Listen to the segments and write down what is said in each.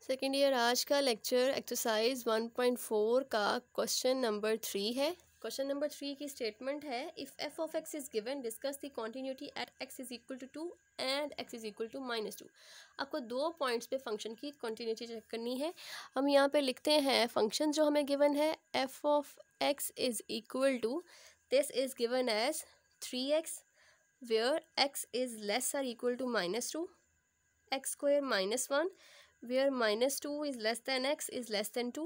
Second year आज का lecture exercise 1.4 का क्वेश्चन नंबर 3 है। क्वेश्चन नंबर 3 की स्टेटमेंट है, if F of X is given discuss the continuity at X is equal to 2 and X is equal to -2। आपको 2 points पे function की continuity check करनी है। हम यहाँ पे लिखते हैं फंक्शन जो हमें गिवन है F of X is equal to, this is given as 3x where X is less or equal to -2, x square -1 where -2 is less than x is less than 2,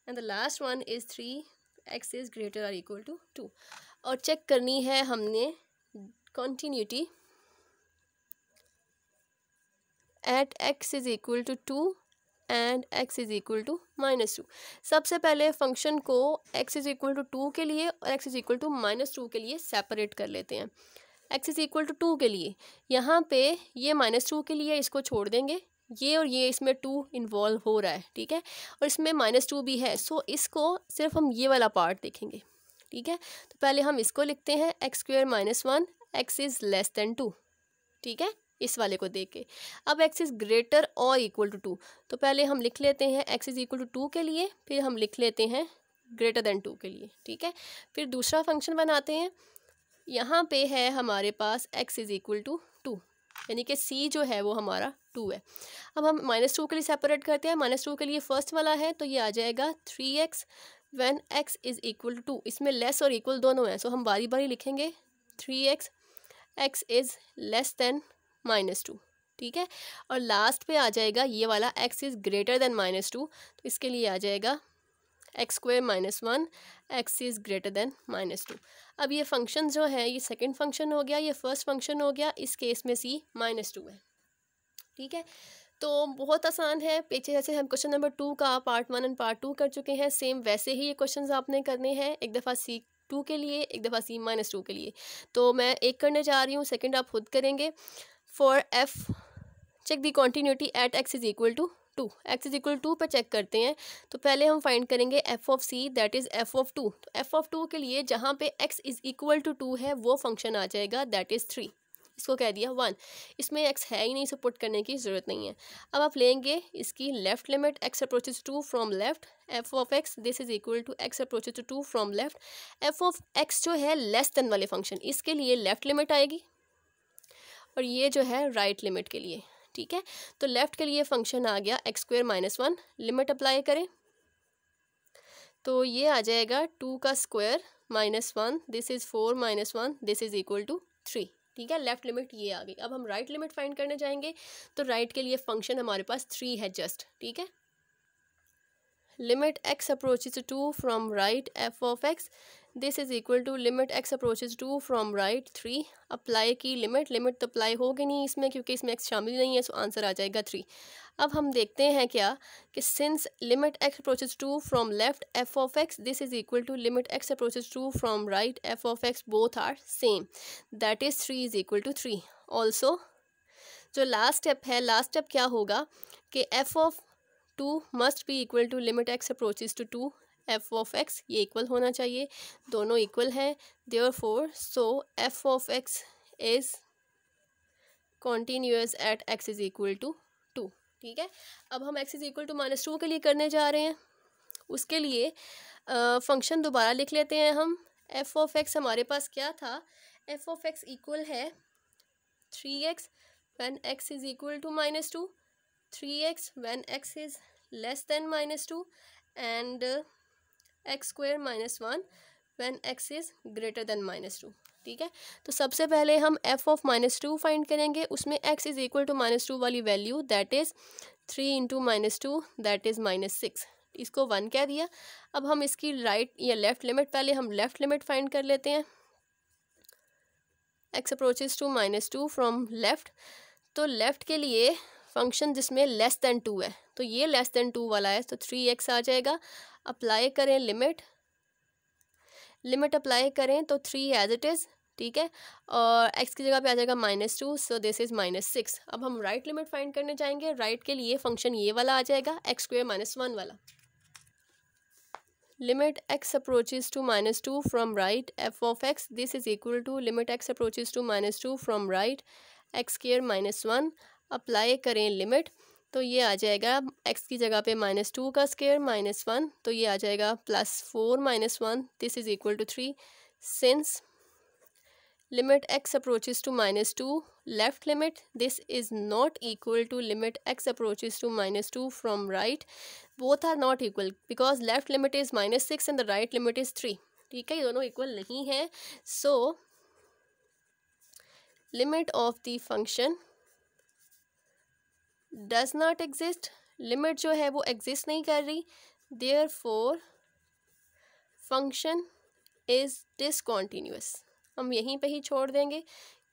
and the last one is 3x is greater or equal to 2। और check करनी है हमने continuity at x is equal to 2 and x is equal to -2। सबसे पहले function को x is equal to 2 के लिए और x is equal to -2 के लिए सेपरेट कर लेते हैं। x इज इक्वल टू 2 के लिए यहाँ पे ये -2 के लिए इसको छोड़ देंगे, ये और ये इसमें 2 इन्वॉल्व हो रहा है, ठीक है, और इसमें -2 भी है, सो इसको सिर्फ हम ये वाला पार्ट देखेंगे, ठीक है। तो पहले हम इसको लिखते हैं x² -1 x is less than 2, ठीक है, इस वाले को देख के। अब x इज़ ग्रेटर और इक्वल टू 2, तो पहले हम लिख लेते हैं x इज़ इक्वल टू 2 के लिए, फिर हम लिख लेते हैं ग्रेटर देन 2 के लिए, ठीक है। फिर दूसरा फंक्शन बनाते हैं, यहाँ पे है हमारे पास x इज़ इक्वल टू 2, यानी कि c जो है वो हमारा 2 है। अब हम -2 के लिए सेपरेट करते हैं, -2 के लिए फर्स्ट वाला है तो ये आ जाएगा 3x when x is equal to 2। इसमें लेस और इक्वल दोनों हैं, सो हम बारी बारी लिखेंगे 3x x is less than -2, ठीक है। और लास्ट पे आ जाएगा ये वाला x इज़ ग्रेटर देन -2, तो इसके लिए आ जाएगा x² -1 x is greater than -2। अब ये फंक्शन जो है ये सेकंड फंक्शन हो गया, ये फर्स्ट फंक्शन हो गया, इस केस में c -2 है, ठीक है। तो बहुत आसान है, पीछे जैसे हम क्वेश्चन नंबर 2 का पार्ट 1 एंड पार्ट 2 कर चुके हैं, सेम वैसे ही ये क्वेश्चन आपने करने हैं, एक दफ़ा c2 के लिए, एक दफ़ा c -2 के लिए। तो मैं एक करने जा रही हूँ, सेकेंड आप खुद करेंगे। For f check the continuity at x is equal to 2, x is equal 2 पर चेक करते हैं। तो पहले हम फाइंड करेंगे f of c that is f of 2। तो f ऑफ 2 के लिए जहाँ पे x इज़ इक्वल टू 2 है वो फंक्शन आ जाएगा दैट इज़ 3, इसको कह दिया 1, इसमें x है ही नहीं, इसे पुट करने की ज़रूरत नहीं है। अब आप लेंगे इसकी left limit x approaches 2 from left, f of x this is equal to x approaches 2 from left. f of x जो है लेस देन वाले फंक्शन, इसके लिए लेफ्ट लिमिट आएगी और ये जो है राइट लिमिट के लिए, ठीक है। तो लेफ्ट के लिए फंक्शन आ गया x² -1, लिमिट अप्लाई करें तो ये आ जाएगा 2 का square -1 this is 4 -1 this is equal to 3, ठीक है। लेफ्ट लिमिट ये आ गई। अब हम राइट लिमिट फाइंड करने जाएंगे, तो राइट के लिए फंक्शन हमारे पास 3 है जस्ट, ठीक है। Limit x approaches 2 from right f of x this is equal to limit x approaches 2 from right 3, apply की लिमिट तो अप्लाई होगी नहीं इसमें क्योंकि इसमें x शामिल नहीं है, सो आंसर आ जाएगा 3। अब हम देखते हैं क्या कि since limit x approaches 2 from left f of x this is equal to limit x approaches 2 from right f of x both are same that is 3 is equal to 3। Also जो last step है, last step क्या होगा कि f of 2 must be equal to limit x approaches to 2 f of x, ये equal होना चाहिए, दोनों equal हैं, therefore so f of x is continuous at x is equal to 2, ठीक है। अब हम x इज़ इक्वल टू -2 के लिए करने जा रहे हैं, उसके लिए फंक्शन दोबारा लिख लेते हैं हम। f ऑफ x हमारे पास क्या था, f ऑफ x इक्वल है 3x when x is equal to -2, 3x when x is less than -2 and x² -1 when x is greater than -2, ठीक है। तो सबसे पहले हम f ऑफ -2 फाइंड करेंगे, उसमें x इज़ इक्वल टू -2 वाली value that is 3 into -2 that is -6, इसको 1 कह दिया। अब हम इसकी राइट या लेफ़्ट लिमिट, पहले हम लेफ़्ट लिमिट फाइंड कर लेते हैं, x approaches to -2 from left. तो लेफ़्ट के लिए फंक्शन जिसमें लेस देन 2 है, तो ये लेस देन 2 वाला है, तो 3x आ जाएगा। अप्लाई करें लिमिट अप्लाई करें तो 3 एज इट इज़, ठीक है, और x की जगह पे आ जाएगा -2, सो दिस इज़ -6। अब हम राइट लिमिट फाइंड करने जाएंगे, राइट के लिए फंक्शन ये वाला आ जाएगा x² -1 वाला। Limit x approaches to -2 from right f of x this is equal to limit x approaches to -2 from right x² -1, apply करें लिमिट तो ये आ जाएगा x की जगह पे -2 का स्क्वायर -1, तो ये आ जाएगा +4 -1, this is equal to 3। Since limit x approaches to -2, left limit, this is not equal to limit x approaches to -2 from right, both are not equal because left limit is -6 and the right limit is 3। ठीक है, ये दोनों equal नहीं है। So limit of the function does not exist, limit जो है वो exist नहीं कर रही, देयरफॉर फंक्शन इज डिसकंटिन्यूअस। हम यहीं पे ही छोड़ देंगे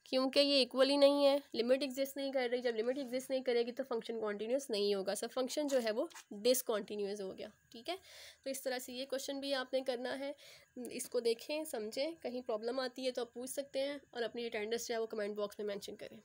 क्योंकि ये इक्वल ही नहीं है, लिमिट एग्जिस्ट नहीं कर रही। जब लिमिट एग्जिस्ट नहीं करेगी तो फंक्शन कॉन्टीन्यूस नहीं होगा, सब फंक्शन जो है वो डिसकंटिन्यूअस हो गया। ठीक है, तो इस तरह से ये क्वेश्चन भी आपने करना है, इसको देखें समझें, कहीं प्रॉब्लम आती है तो आप पूछ सकते हैं और अपनी अटेंडेंस जो है वो कमेंट बॉक्स में मेंशन करें।